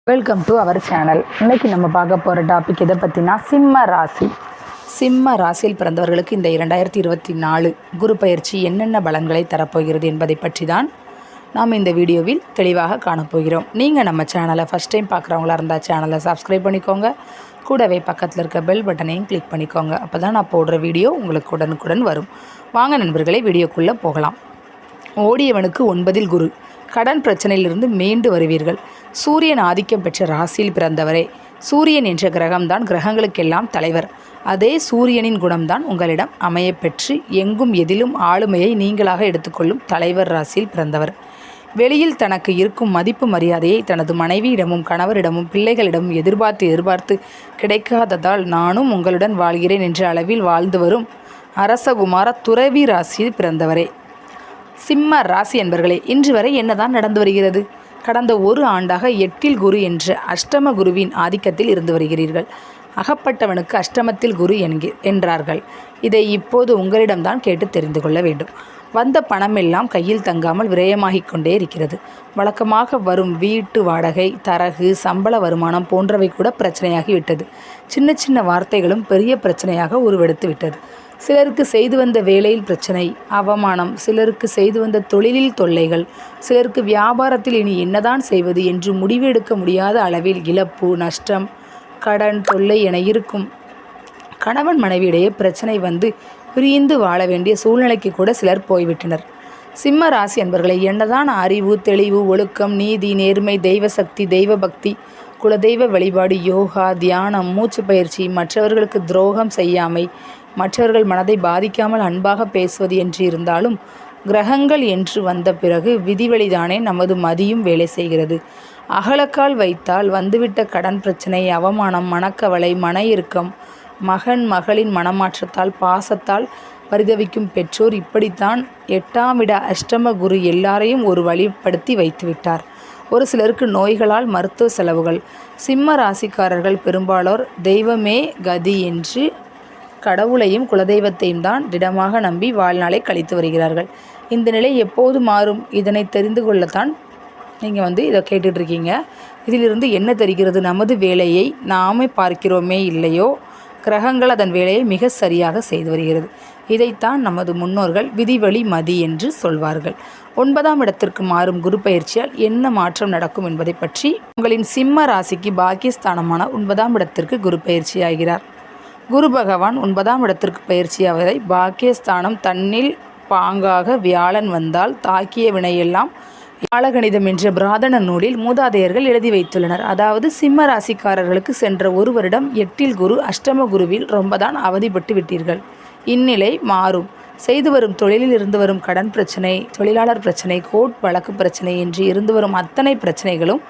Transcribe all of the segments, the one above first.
Welcome to our channel. இன்றைக்கி நம்ம பார்க்க போகிற டாபிக் எதை பற்றினா சிம்ம ராசியில் பிறந்தவர்களுக்கு இந்த 2024 குரு பயிற்சி என்னென்ன பலன்களை தரப்போகிறது என்பதை பற்றி தான் நாம் இந்த வீடியோவில் தெளிவாக காணப்போகிறோம். நீங்கள் நம்ம சேனலை ஃபஸ்ட் டைம் பார்க்குறவங்களா இருந்தால் சேனலை சப்ஸ்கிரைப் பண்ணிக்கோங்க. கூடவே பக்கத்தில் இருக்க பெல் பட்டனையும் கிளிக் பண்ணிக்கோங்க. அப்போ தான் நான் போடுற வீடியோ உங்களுக்கு உடனுக்குடன் வரும். வாங்க நண்பர்களே, வீடியோக்குள்ளே போகலாம். ஓடியவனுக்கு 9ல் குரு. கடன் பிரச்சனையிலிருந்து மீண்டு வருவீர்கள். சூரியன் ஆதிக்கம் பெற்ற ராசியில் பிறந்தவரே. சூரியன் என்ற கிரகம்தான் கிரகங்களுக்கெல்லாம் தலைவர். அதே சூரியனின் குணம்தான் உங்களிடம் அமையப்பெற்று எங்கும் எதிலும் ஆளுமையை நீங்களாக எடுத்துக்கொள்ளும் தலைவர் ராசியில் பிறந்தவர். வெளியில் தனக்கு இருக்கும் மதிப்பு மரியாதையை தனது மனைவியிடமும் கணவரிடமும் பிள்ளைகளிடமும் எதிர்பார்த்து கிடைக்காததால் நானும் உங்களுடன் வாழ்கிறேன் என்ற அளவில் வாழ்ந்து வரும் அரசகுமார துறவி ராசியில் பிறந்தவரே. சிம்ம ராசி என்பர்களே, இன்று வரை என்னதான் நடந்து வருகிறது? கடந்த ஒரு ஆண்டாக 8ல் குரு என்ற அஷ்டம குருவின் ஆதிக்கத்தில் இருந்து வருகிறீர்கள். அகப்பட்டவனுக்கு அஷ்டமத்தில் குரு என்றார்கள். இதை இப்போது உங்களிடம்தான் கேட்டு தெரிந்து கொள்ள வேண்டும். வந்த பணமெல்லாம் கையில் தங்காமல் விரயமாகிக் கொண்டே இருக்கிறது. வழக்கமாக வரும் வீட்டு வாடகை, தரகு, சம்பள வருமானம் போன்றவை கூட பிரச்சனையாகிவிட்டது. சின்ன சின்ன வார்த்தைகளும் பெரிய பிரச்சனையாக உருவெடுத்து விட்டது. சிலருக்கு செய்து வந்த வேலையில் பிரச்சனை, அவமானம், சிலருக்கு செய்து வந்த தொழிலில் தொல்லைகள், சிலருக்கு வியாபாரத்தில் இனி என்னதான் செய்வது என்று முடிவு எடுக்க முடியாத அளவில் இழப்பு, நஷ்டம், கடன், தொல்லை என இருக்கும். கணவன் மனைவியிடையே பிரச்சனை வந்து பிரிந்து வாழ வேண்டிய சூழ்நிலைக்கு கூட சிலர் போய்விட்டனர். சிம்ம ராசி என்பவர்களை என்னதான் அறிவு, தெளிவு, ஒழுக்கம், நீதி, நேர்மை, தெய்வ சக்தி, தெய்வ பக்தி, குலதெய்வ வழிபாடு, யோகா, தியானம், மூச்சு பயிற்சி, மற்றவர்களுக்கு துரோகம் செய்யாமை, மற்றவர்கள் மனதை பாதிக்காமல் அன்பாக பேசுவது என்று இருந்தாலும் கிரகங்கள் என்று வந்த பிறகு விதிவழிதானே நமது மதியும் வேலை செய்கிறது. அகலக்கால் வைத்தால் வந்துவிட்ட கடன் பிரச்சனை, அவமானம், மனக்கவலை, மன இறுக்கம், மகளின் மனமாற்றத்தால் பாசத்தால் பரிதவிக்கும் பெற்றோர், இப்படித்தான் 8ஆம் இட அஷ்டம குரு எல்லாரையும் ஒரு வழிப்படுத்தி வைத்துவிட்டார். ஒரு சிலருக்கு நோய்களால் மருத்துவ செலவுகள். சிம்ம ராசிக்காரர்கள் பெரும்பாலோர் தெய்வமே கதி என்று கடவுளையும் குலதெய்வத்தையும் தான் திடமாக நம்பி வாழ்நாளை கழித்து வருகிறார்கள். இந்த நிலை எப்போது மாறும்? இதனை தெரிந்து கொள்ளத்தான் நீங்கள் இதை கேட்டுட்ருக்கீங்க. இதிலிருந்து என்ன தெரிகிறது? நமது வேலையை நாமே பார்க்கிறோமே இல்லையோ, கிரகங்கள் அதன் வேலையை மிக சரியாக செய்து வருகிறது. இதைத்தான் நமது முன்னோர்கள் விதிவழி மதி என்று சொல்வார்கள். 9ஆம் இடத்திற்கு மாறும் குரு பயிற்சியால் என்ன மாற்றம் நடக்கும் என்பதை பற்றி உங்களின் சிம்ம ராசிக்கு பாக்கியஸ்தானமான 9ஆம் இடத்திற்கு குரு பயிற்சியாகிறார். குரு பகவான் 9ஆம் இடத்திற்கு பயிற்சியாவதை பாக்கியஸ்தானம் தன்னில் பாங்காக வியாழன் வந்தால் தாக்கிய வினையெல்லாம் வியாழகணிதம் என்ற பிராதன நூலில் மூதாதையர்கள் எழுதி வைத்துள்ளனர். அதாவது சிம்ம ராசிக்காரர்களுக்கு சென்ற ஒரு வருடம் 8ல் குரு அஷ்டம குருவில் ரொம்பதான் அவதிப்பட்டு விட்டீர்கள். இந்நிலை மாறும். செய்து வரும் தொழிலில் இருந்து வரும் கடன் பிரச்சனை, தொழிலாளர் பிரச்சனை, கோர்ட் வழக்கு பிரச்சனை என்று இருந்து வரும் அத்தனை பிரச்சனைகளும்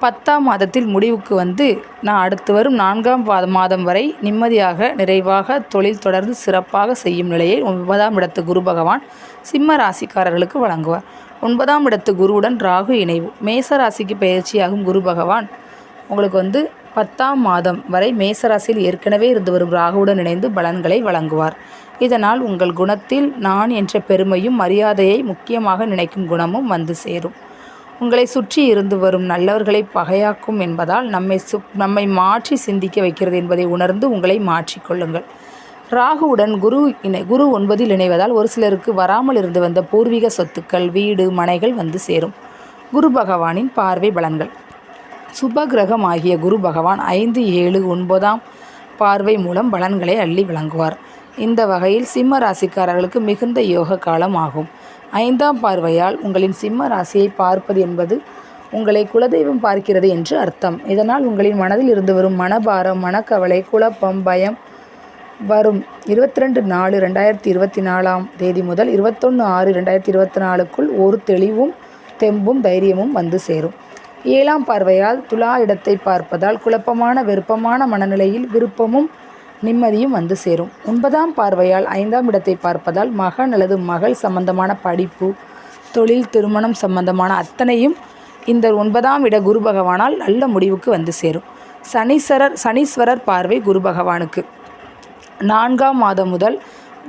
10ஆம் மாதத்தில் முடிவுக்கு நான் அடுத்து வரும் 4ஆம் மாதம் வரை நிம்மதியாக நிறைவாக தொழில் தொடர்ந்து சிறப்பாக செய்யும் நிலையை 9ஆம் இடத்து குரு பகவான் சிம்ம ராசிக்காரர்களுக்கு வழங்குவார். 9ஆம் இடத்து குருவுடன் ராகு இணைவு. மேச ராசிக்கு பயிற்சியாகும் குரு பகவான் உங்களுக்கு 10ஆம் மாதம் வரை மேசராசியில் ஏற்கனவே இருந்து வரும் ராகுவுடன் இணைந்து பலன்களை வழங்குவார். இதனால் உங்கள் குணத்தில் நான் என்ற பெருமையும் மரியாதையை முக்கியமாக நினைக்கும் குணமும் வந்து சேரும். உங்களை சுற்றி இருந்து வரும் நல்லவர்களை பகையாக்கும் என்பதால் நம்மை மாற்றி சிந்திக்க வைக்கிறது என்பதை உணர்ந்து உங்களை மாற்றிக்கொள்ளுங்கள். ராகுவுடன் குரு 9ல் இணைவதால் ஒரு சிலருக்கு வராமல் இருந்து வந்த பூர்வீக சொத்துக்கள், வீடு, மனைகள் வந்து சேரும். குரு பகவானின் பார்வை பலன்கள். சுப கிரகம் ஆகிய குரு பகவான் 5, 7, 9ஆம் பார்வை மூலம் பலன்களை அள்ளி வழங்குவார். இந்த வகையில் சிம்ம ராசிக்காரர்களுக்கு மிகுந்த யோக காலம் ஆகும். 5ஆம் பார்வையால் உங்களின் சிம்ம ராசியை பார்ப்பது என்பது உங்களை குலதெய்வம் பார்க்கிறது என்று அர்த்தம். இதனால் உங்களின் மனதில் இருந்து வரும் மனபாரம், மனக்கவலை, குழப்பம், பயம் வரும் 22/4/2024 முதல் 21/6/2024 ஒரு தெளிவும் தெம்பும் தைரியமும் வந்து சேரும். 7ஆம் பார்வையால் துலா இடத்தை பார்ப்பதால் குழப்பமான வெறுப்பமான மனநிலையில் விருப்பமும் நிம்மதியும் வந்து சேரும். 9ஆம் பார்வையால் 5ஆம் இடத்தை பார்ப்பதால் மகன் அல்லது மகள் சம்பந்தமான படிப்பு, தொழில், திருமணம் சம்பந்தமான அத்தனையும் இந்த 9ஆம் இட குரு பகவானால் நல்ல முடிவுக்கு வந்து சேரும். சனீஸ்வரர் பார்வை குரு பகவானுக்கு 4ஆம் மாதம் முதல்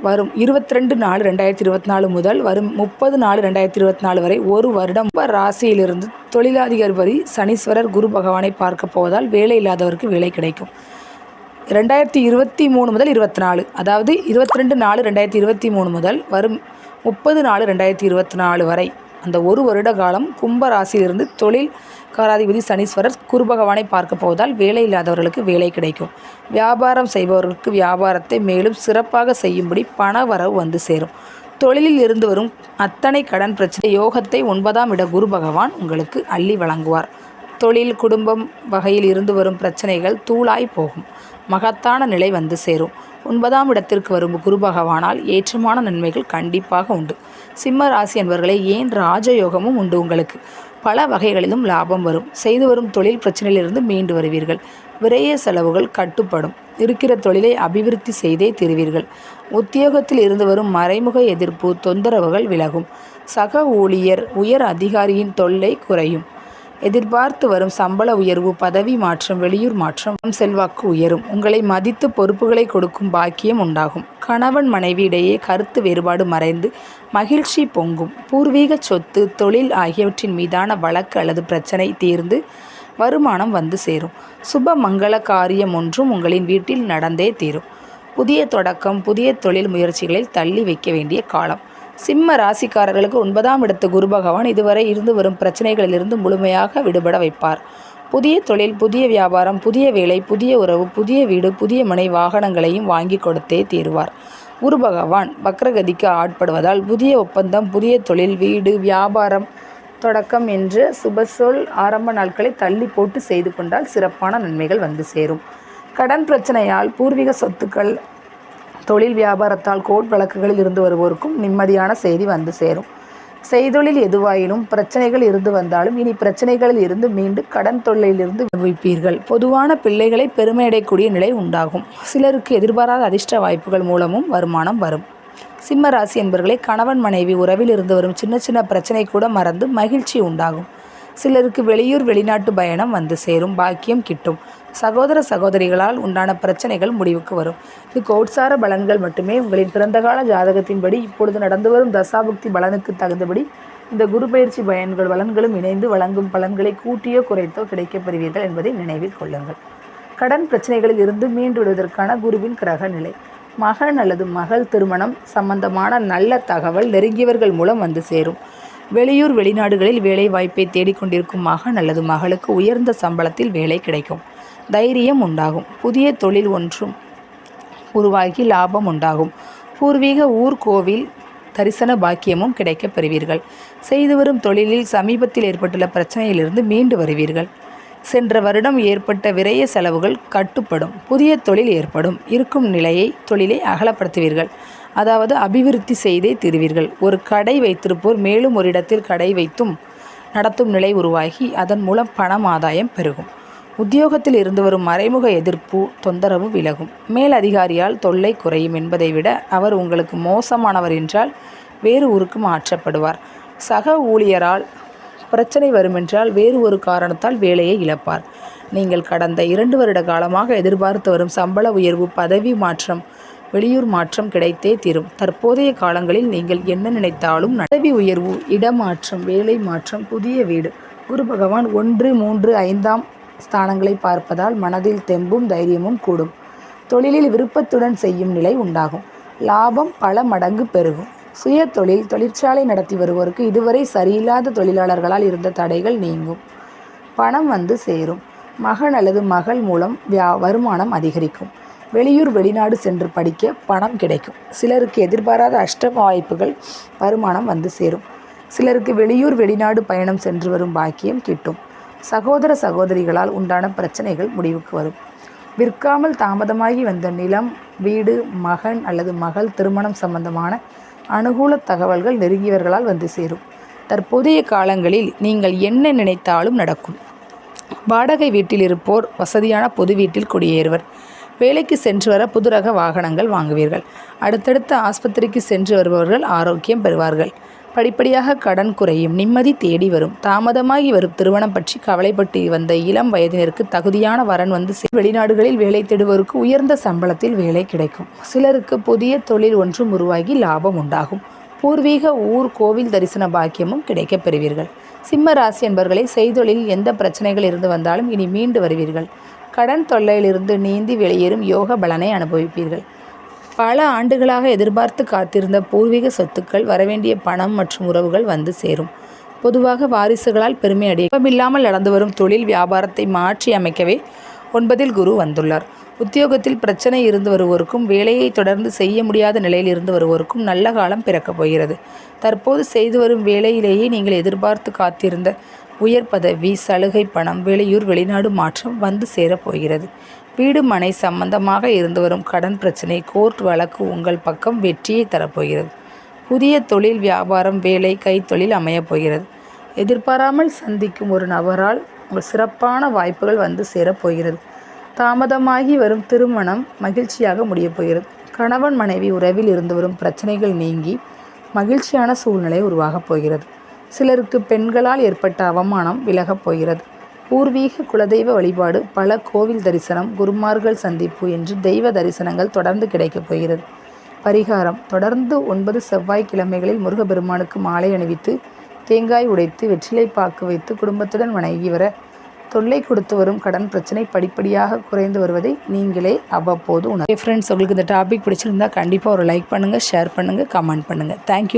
வரும் 22/4/2024 முதல் வரும் 30/4/2024 வரை ஒரு வருடம் ராசியிலிருந்து தொழிலாதிபதி சனீஸ்வரர் குரு பகவானை பார்க்க போவதால் வேலை இல்லாதவருக்கு வேலை கிடைக்கும். 2023 முதல் 24, அதாவது 22/4/2023 முதல் வரும் 30/4/2024 வரை அந்த ஒரு வருட காலம் கும்ப ராசியிலிருந்து தொழில் காராதிபதி சனீஸ்வரர் குரு பகவானை பார்க்க போவதால் வேலை இல்லாதவர்களுக்கு வேலை கிடைக்கும். வியாபாரம் செய்பவர்களுக்கு வியாபாரத்தை மேலும் சிறப்பாக செய்யும்படி பண வரவு வந்து சேரும். தொழிலில் இருந்து வரும் அத்தனை கடன் பிரச்சனை யோகத்தை 9ஆம் இட குரு பகவான் உங்களுக்கு அள்ளி வழங்குவார். தொழில் குடும்பம் வகையில் இருந்து வரும் பிரச்சனைகள் தூளாய் போகும். மகத்தான நிலை வந்து சேரும். 9ஆம் இடத்திற்கு வரும் குரு பகவானால் ஏற்றமான நன்மைகள் கண்டிப்பாக உண்டு. சிம்ம ராசி என்பவர்களே, ஏன் ராஜயோகமும் உண்டு உங்களுக்கு. பல வகைகளிலும் லாபம் வரும். செய்து வரும் தொழில் பிரச்சனையிலிருந்து மீண்டு வருவீர்கள். விரைய செலவுகள் கட்டுப்படும். இருக்கிற தொழிலை அபிவிருத்தி செய்தே தீருவீர்கள். உத்தியோகத்தில் இருந்து வரும் மறைமுக எதிர்ப்பு தொந்தரவுகள் விலகும். சக ஊழியர் உயர் அதிகாரியின் தொல்லை குறையும். எதிர்பார்த்து வரும் சம்பள உயர்வு, பதவி மாற்றம், வெளியூர் மாற்றம், செல்வாக்கு உயரும். உங்களை மதித்து பொறுப்புகளை கொடுக்கும் பாக்கியம் உண்டாகும். கணவன் மனைவி இடையே கருத்து வேறுபாடு மறைந்து மகிழ்ச்சி பொங்கும். பூர்வீக சொத்து, தொழில் ஆகியவற்றின் மீதான வழக்கு அல்லது பிரச்சனை தீர்ந்து வருமானம் வந்து சேரும். சுப மங்கள காரியம் ஒன்றும் உங்களின் வீட்டில் நடந்தே தீரும். புதிய தொடக்கம், புதிய தொழில் முயற்சிகளில் தள்ளி வைக்க வேண்டிய காலம். சிம்ம ராசிக்காரர்களுக்கு 9ஆம் இடத்து குரு பகவான் இதுவரை இருந்து வரும் பிரச்சனைகளிலிருந்து முழுமையாக விடுபட வைப்பார். புதிய தொழில், புதிய வியாபாரம், புதிய வேலை, புதிய உறவு, புதிய வீடு, புதிய மனை, வாகனங்களையும் வாங்கி கொடுத்தே தீருவார். குரு பகவான் வக்ரகதிக்கு ஆட்படுவதால் புதிய ஒப்பந்தம், புதிய தொழில், வீடு, வியாபாரம் தொடக்கம் என்று சுபசொல் ஆரம்ப நாட்களை தள்ளி போட்டு செய்து கொண்டால் சிறப்பான நன்மைகள் வந்து சேரும். கடன் பிரச்சனையால் பூர்வீக சொத்துக்கள், தொழில் வியாபாரத்தால் கோர்ட் வழக்குகளில் இருந்து வருவோருக்கும் நிம்மதியான செய்தி வந்து சேரும். செய்தொழில் எதுவாயினும் பிரச்சனைகள் இருந்து வந்தாலும் இனி பிரச்சனைகளில் இருந்து மீண்டு கடன் தொல்லையிலிருந்து விடுவிப்பீர்கள். பொதுவான பிள்ளைகளை பெருமையடையக்கூடிய நிலை உண்டாகும். சிலருக்கு எதிர்பாராத அதிர்ஷ்ட வாய்ப்புகள் மூலமும் வருமானம் வரும். சிம்ம ராசி என்பவர்களை கணவன் மனைவி உறவில் இருந்து வரும் சின்ன சின்ன பிரச்சனை கூட மறந்து மகிழ்ச்சி உண்டாகும். சிலருக்கு வெளியூர் வெளிநாட்டு பயணம் வந்து சேரும். பாக்கியம் கிட்டும். சகோதர சகோதரிகளால் உண்டான பிரச்சனைகள் முடிவுக்கு வரும். இது கோட்சார பலன்கள் மட்டுமே. உங்களின் பிறந்தகால ஜாதகத்தின்படி இப்பொழுது நடந்து வரும் தசாபுக்தி பலனுக்கு தகுந்தபடி இந்த குரு பயிற்சி பலன்களும் இணைந்து வழங்கும் பலன்களை கூட்டியோ குறைத்தோ கிடைக்கப் பெறுவீர்கள் என்பதை நினைவில் கொள்ளுங்கள். கடன் பிரச்சனைகளில் இருந்து மீண்டு விடுவதற்கான குருவின் கிரக நிலை. மகன் அல்லது மகள் திருமணம் சம்பந்தமான நல்ல தகவல் நெருங்கியவர்கள் மூலம் வந்து சேரும். வெளியூர் வெளிநாடுகளில் வேலை வாய்ப்பை தேடிக்கொண்டிருக்கும் மகன் அல்லது மகளுக்கு உயர்ந்த சம்பளத்தில் வேலை கிடைக்கும். தைரியம் உண்டாகும். புதிய தொழில் ஒன்றும் உருவாகி லாபம் உண்டாகும். பூர்வீக ஊர் கோவில் தரிசன பாக்கியமும் கிடைக்கப் பெறுவீர்கள். செய்து வரும் தொழிலில் சமீபத்தில் ஏற்பட்டுள்ள பிரச்சனையிலிருந்து மீண்டு வருவீர்கள். சென்ற வருடம் ஏற்பட்ட விரைய செலவுகள் கட்டுப்படும். புதிய தொழில் ஏற்படும். இருக்கும் தொழிலை அகலப்படுத்துவீர்கள். அதாவது அபிவிருத்தி செய்தே தீருவீர்கள். ஒரு கடை வைத்திருப்போர் மேலும் ஒரு இடத்தில் கடை வைத்தும் நடத்தும் நிலை உருவாகி அதன் மூலம் பணம் ஆதாயம் பெருகும். உத்தியோகத்தில் இருந்து வரும் மறைமுக எதிர்ப்பு தொந்தரவு விலகும். மேல் அதிகாரியால் தொல்லை குறையும் என்பதை விட அவர் உங்களுக்கு மோசமானவர் என்றால் வேறு ஊருக்கு மாற்றப்படுவார். சக ஊழியரால் பிரச்சனை வருமென்றால் வேறு ஒரு காரணத்தால் வேலையை இழப்பார். நீங்கள் கடந்த 2 வருட காலமாக எதிர்பார்த்து வரும் சம்பள உயர்வு, பதவி மாற்றம், வெளியூர் மாற்றம் கிடைத்தே தீரும். தற்போதைய காலங்களில் நீங்கள் என்ன நினைத்தாலும் பதவி உயர்வு, இடமாற்றம், வேலை மாற்றம், புதிய வீடு. குரு பகவான் 1, 3, 5ஆம் ஸ்தானங்களை பார்ப்பதால் மனதில் தெம்பும் தைரியமும் கூடும். தொழிலில் விருப்பத்துடன் செய்யும் நிலை உண்டாகும். லாபம் பல மடங்கு பெருகும். சுய தொழில், தொழிற்சாலை நடத்தி வருவோருக்கு இதுவரை சரியில்லாத தொழிலாளர்களால் இருந்த தடைகள் நீங்கும். பணம் வந்து சேரும். மகன் அல்லது மகள் மூலம் வருமானம் அதிகரிக்கும். வெளியூர் வெளிநாடு சென்று படிக்க பணம் கிடைக்கும். சிலருக்கு எதிர்பாராத அஷ்டம வாய்ப்புகள், வருமானம் வந்து சேரும். சிலருக்கு வெளியூர் வெளிநாடு பயணம் சென்று வரும் பாக்கியம் கிட்டும். சகோதர சகோதரிகளால் உண்டான பிரச்சனைகள் முடிவுக்கு வரும். விற்காமல் தாமதமாகி வந்த நிலம், வீடு, மகன் அல்லது மகள் திருமணம் சம்பந்தமான அனுகூல தகவல்கள் நெருங்கியவர்களால் வந்து சேரும். தற்போதைய காலங்களில் நீங்கள் என்ன நினைத்தாலும் நடக்கும். வாடகை வீட்டில் இருப்போர் வசதியான பொது வீட்டில் குடியேறுவர். வேலைக்கு சென்று வர புதுரக வாகனங்கள் வாங்குவீர்கள். அடுத்தடுத்த ஆஸ்பத்திரிக்கு சென்று வருபவர்கள் ஆரோக்கியம் பெறுவார்கள். படிப்படியாக கடன் குறையும், நிம்மதி தேடி வரும். தாமதமாகி வரும் திருமணம் பற்றி கவலைப்பட்டு வந்த இளம் வயதினருக்கு தகுதியான வரன் வந்து வெளிநாடுகளில் வேலை தேடுவோருக்கு உயர்ந்த சம்பளத்தில் வேலை கிடைக்கும். சிலருக்கு புதிய தொழில் ஒன்றும் உருவாகி லாபம் உண்டாகும். பூர்வீக ஊர் கோவில் தரிசன பாக்கியமும் கிடைக்கப் பெறுவீர்கள். சிம்ம ராசி என்பவர்களை செய்தொழில் எந்த பிரச்சனைகள் இருந்து வந்தாலும் இனி மீண்டு வருவீர்கள். கடன் தொல்லையிலிருந்து நீந்தி வெளியேறும் யோக பலனை அனுபவிப்பீர்கள். பல ஆண்டுகளாக எதிர்பார்த்து காத்திருந்த பூர்வீக சொத்துக்கள், வரவேண்டிய பணம் மற்றும் உறவுகள் வந்து சேரும். பொதுவாக வாரிசுகளால் பெருமை அடையமில்லாமல் நடந்து வரும் தொழில் வியாபாரத்தை மாற்றி அமைக்கவே 9ல் குரு வந்துள்ளார். உத்தியோகத்தில் பிரச்சனை இருந்து வருவோருக்கும், வேலையை தொடர்ந்து செய்ய முடியாத நிலையில் இருந்து வருவோருக்கும் நல்ல காலம் பிறக்கப் போகிறது. தற்போது செய்து வரும் வேலையிலேயே நீங்கள் எதிர்பார்த்து காத்திருந்த உயர் பதவி, சலுகை, பணம், வெளியூர், வெளிநாடு மாற்றம் வந்து சேரப்போகிறது. வீடு மனை சம்பந்தமாக இருந்து வரும் கடன் பிரச்சனை, கோர்ட் வழக்கு உங்கள் பக்கம் வெற்றியை தரப்போகிறது. புதிய தொழில், வியாபாரம், வேலை, கைத்தொழில் அமையப் போகிறது. எதிர்பாராமல் சந்திக்கும் ஒரு நபரால் உங்கள் சிறப்பான வாய்ப்புகள் வந்து சேரப்போகிறது. தாமதமாகி வரும் திருமணம் மகிழ்ச்சியாக முடியப் போகிறது. கணவன் மனைவி உறவில் இருந்து வரும் பிரச்சனைகள் நீங்கி மகிழ்ச்சியான சூழ்நிலை உருவாகப் போகிறது. சிலருக்கு பெண்களால் ஏற்பட்ட அவமானம் விலகப் போகிறது. பூர்வீக குலதெய்வ வழிபாடு, பல கோவில் தரிசனம், குருமார்கள் சந்திப்பு என்று தெய்வ தரிசனங்கள் தொடர்ந்து கிடைக்கப் போகிறது. பரிகாரம்: தொடர்ந்து 9 செவ்வாய்க்கிழமைகளில் முருகப்பெருமானுக்கு மாலை அணிவித்து, தேங்காய் உடைத்து, வெற்றிலை பாக்கு வைத்து குடும்பத்துடன் வணங்கி வர தொல்லை கொடுத்து வரும் கடன் பிரச்சனை படிப்படியாக குறைந்து வருவதை நீங்களே அவ்வப்போது உணர். ஃப்ரெண்ட்ஸ், உங்களுக்கு இந்த டாபிக் பிடிச்சிருந்தா கண்டிப்பாக ஒரு லைக் பண்ணுங்கள், ஷேர் பண்ணுங்கள், கமெண்ட் பண்ணுங்கள். தேங்க்யூ.